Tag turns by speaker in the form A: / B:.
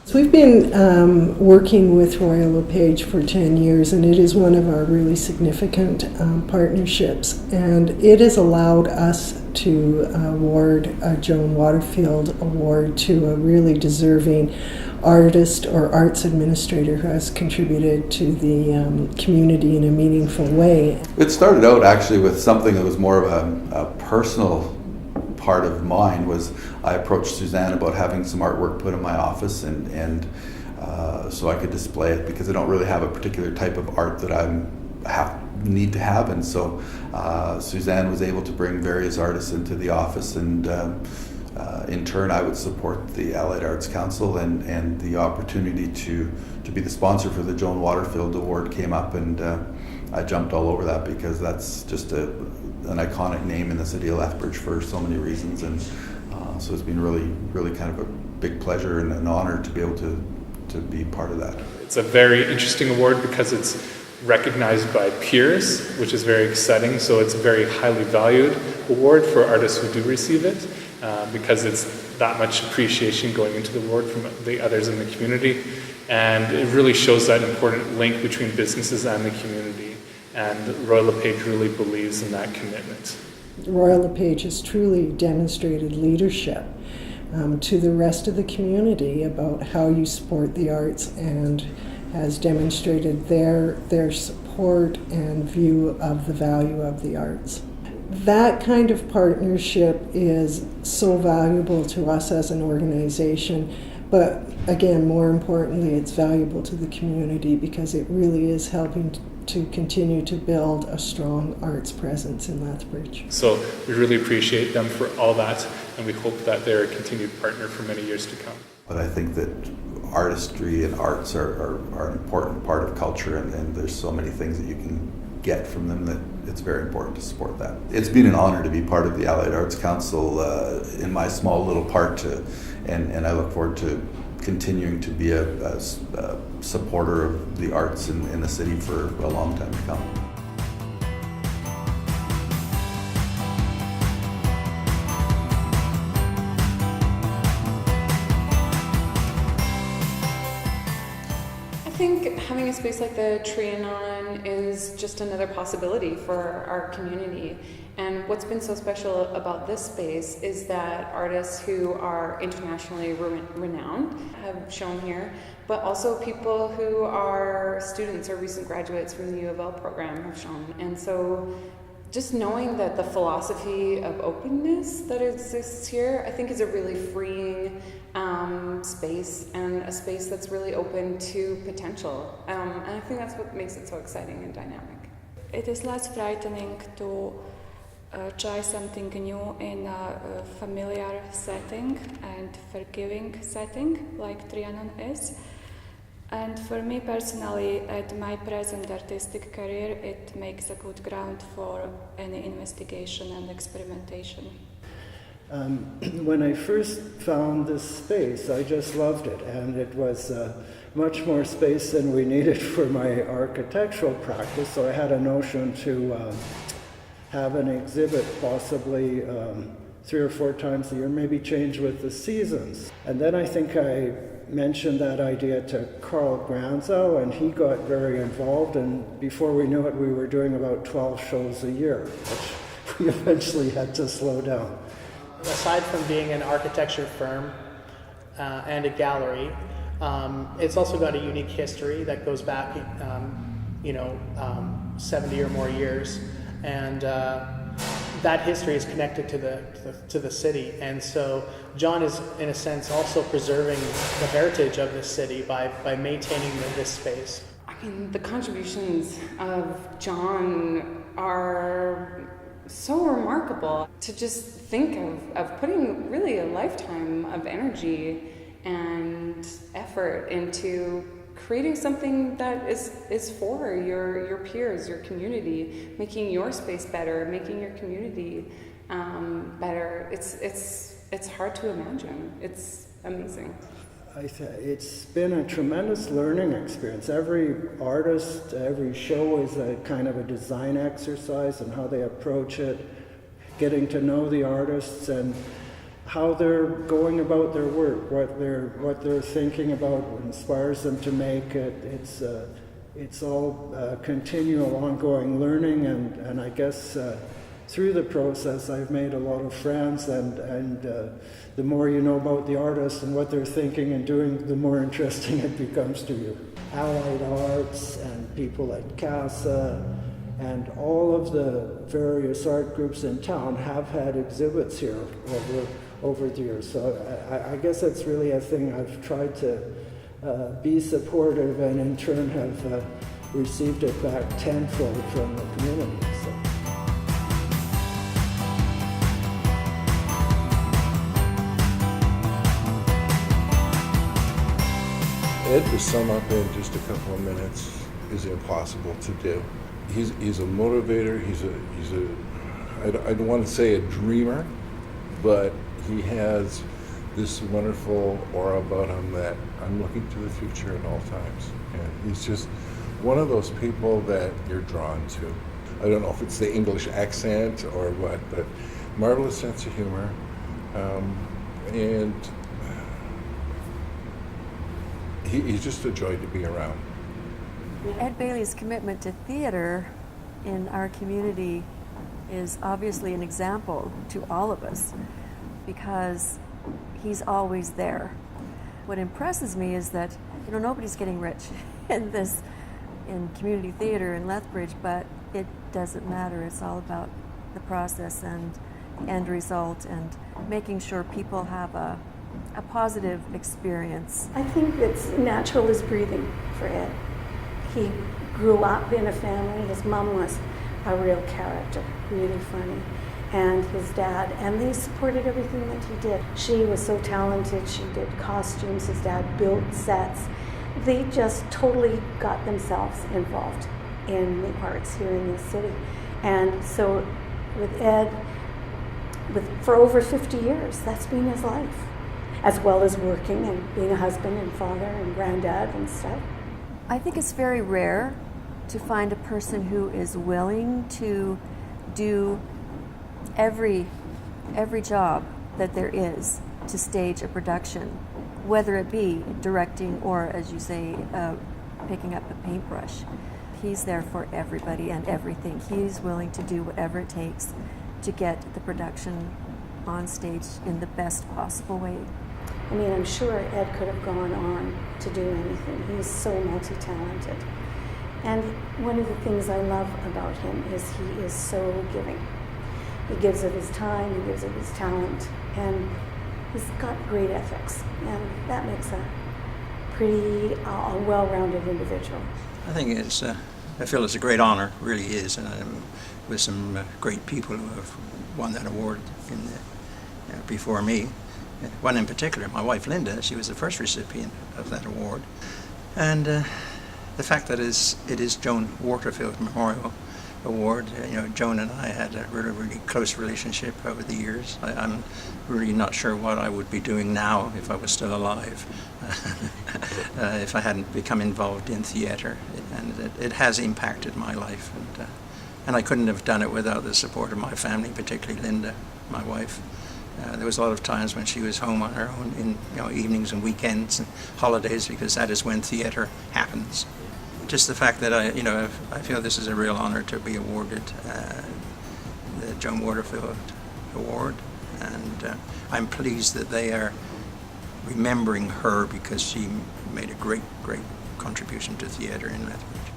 A: So we've been working with Royal LePage for 10 years, and it is one of our really significant partnerships. And it has allowed us to award a Joan Waterfield Award to a really deserving artist or arts administrator who has contributed to the community in a meaningful way.
B: It started out actually with something that was more of a personal part of mine. Was I approached Suzanne about having some artwork put in my office and so I could display it, because I don't really have a particular type of art that I need to have, and so Suzanne was able to bring various artists into the office, and in turn I would support the Allied Arts Council, and the opportunity to be the sponsor for the Joan Waterfield Award came up, and I jumped all over that, because that's just an iconic name in the city of Lethbridge for so many reasons, and so it's been really kind of a big pleasure and an honor to be able to be part of that.
C: It's a very interesting award because it's recognized by peers, which is very exciting. So it's a very highly valued award for artists who do receive it, because it's that much appreciation going into the award from the others in the community, and it really shows that important link between businesses and the community. And Royal LePage really believes in that commitment.
A: Royal LePage has truly demonstrated leadership to the rest of the community about how you support the arts, and has demonstrated their support and view of the value of the arts. That kind of partnership is so valuable to us as an organization, but again, more importantly, it's valuable to the community, because it really is helping to continue to build a strong arts presence in Lethbridge.
C: So we really appreciate them for all that, and we hope that they're a continued partner for many years to come.
B: But I think that artistry and arts are an important part of culture, and there's so many things that you can get from them that it's very important to support that. It's been an honor to be part of the Allied Arts Council in my small little part, and I look forward to continuing to be a supporter of the arts in the city for a long time to come.
D: I think having a space like the Trianon is just another possibility for our community. And what's been so special about this space is that artists who are internationally renowned have shown here, but also people who are students or recent graduates from the U of L program have shown. And so just knowing that the philosophy of openness that exists here, I think, is a really freeing space, and a space that's really open to potential. And I think that's what makes it so exciting and dynamic.
E: It is less frightening to try something new in a familiar setting and forgiving setting like Trianon is. And for me personally, at my present artistic career, it makes a good ground for any investigation and experimentation.
F: When I first found this space, I just loved it, and it was much more space than we needed for my architectural practice, so I had a notion to have an exhibit possibly 3 or 4 times a year, maybe change with the seasons. And then I think I mentioned that idea to Carl Granzow, and he got very involved, and before we knew it, we were doing about 12 shows a year, which we eventually had to slow down.
G: Aside from being an architecture firm and a gallery, it's also got a unique history that goes back, 70 or more years, and that history is connected to the city. And so John is, in a sense, also preserving the heritage of this city by maintaining this space.
D: I mean, the contributions of John are so remarkable. To just think of putting really a lifetime of energy and effort into creating something that is for your peers, your community, making your space better, making your community better. It's hard to imagine. It's amazing.
F: It's been a tremendous learning experience. Every artist, every show is a kind of a design exercise and how they approach it, getting to know the artists, and how they're going about their work, what they're thinking about, what inspires them to make it. It's all continual, ongoing learning, and I guess through the process I've made a lot of friends, and the more you know about the artist and what they're thinking and doing, the more interesting it becomes to you. Allied Arts and people at CASA and all of the various art groups in town have had exhibits here over the years. So I guess that's really a thing I've tried to be supportive, and in turn have received it back tenfold from the community. So.
H: Ed, to sum up in just a couple of minutes, is impossible to do. He's a motivator. I don't want to say a dreamer, but he has this wonderful aura about him that I'm looking to the future at all times. And he's just one of those people that you're drawn to. I don't know if it's the English accent or what, but marvelous sense of humor, and he's just a joy to be around.
I: Ed Bailey's commitment to theater in our community is obviously an example to all of us because he's always there. What impresses me is that, nobody's getting rich in community theater in Lethbridge, but it doesn't matter. It's all about the process and the end result and making sure people have a positive experience.
J: I think it's natural as breathing for Ed. He grew up in a family. His mom was a real character, really funny, and his dad, and they supported everything that he did. She was so talented. She did costumes. His dad built sets. They just totally got themselves involved in the arts here in this city. And so with Ed, for over 50 years, that's been his life, as well as working and being a husband and father and granddad and stuff.
I: I think it's very rare to find a person who is willing to do every job that there is to stage a production, whether it be directing or, as you say, picking up a paintbrush. He's there for everybody and everything. He's willing to do whatever it takes to get the production on stage in the best possible way.
J: I mean, I'm sure Ed could have gone on to do anything. He's so multi-talented. And one of the things I love about him is he is so giving. He gives of his time, he gives of his talent, and he's got great ethics. And that makes a pretty well-rounded individual.
K: I think I feel it's a great honor, really is, with some great people who have won that award before me. One in particular, my wife Linda, she was the first recipient of that award. And the fact that it is Joan Waterfield Memorial Award, Joan and I had a really, really close relationship over the years. I'm really not sure what I would be doing now if I was still alive, if I hadn't become involved in theatre. And it has impacted my life. And I couldn't have done it without the support of my family, particularly Linda, my wife. There was a lot of times when she was home on her own in evenings and weekends and holidays, because that is when theatre happens. Just the fact that I feel this is a real honor to be awarded the Joan Waterfield Award, and I'm pleased that they are remembering her because she made a great, great contribution to theatre in Lethbridge.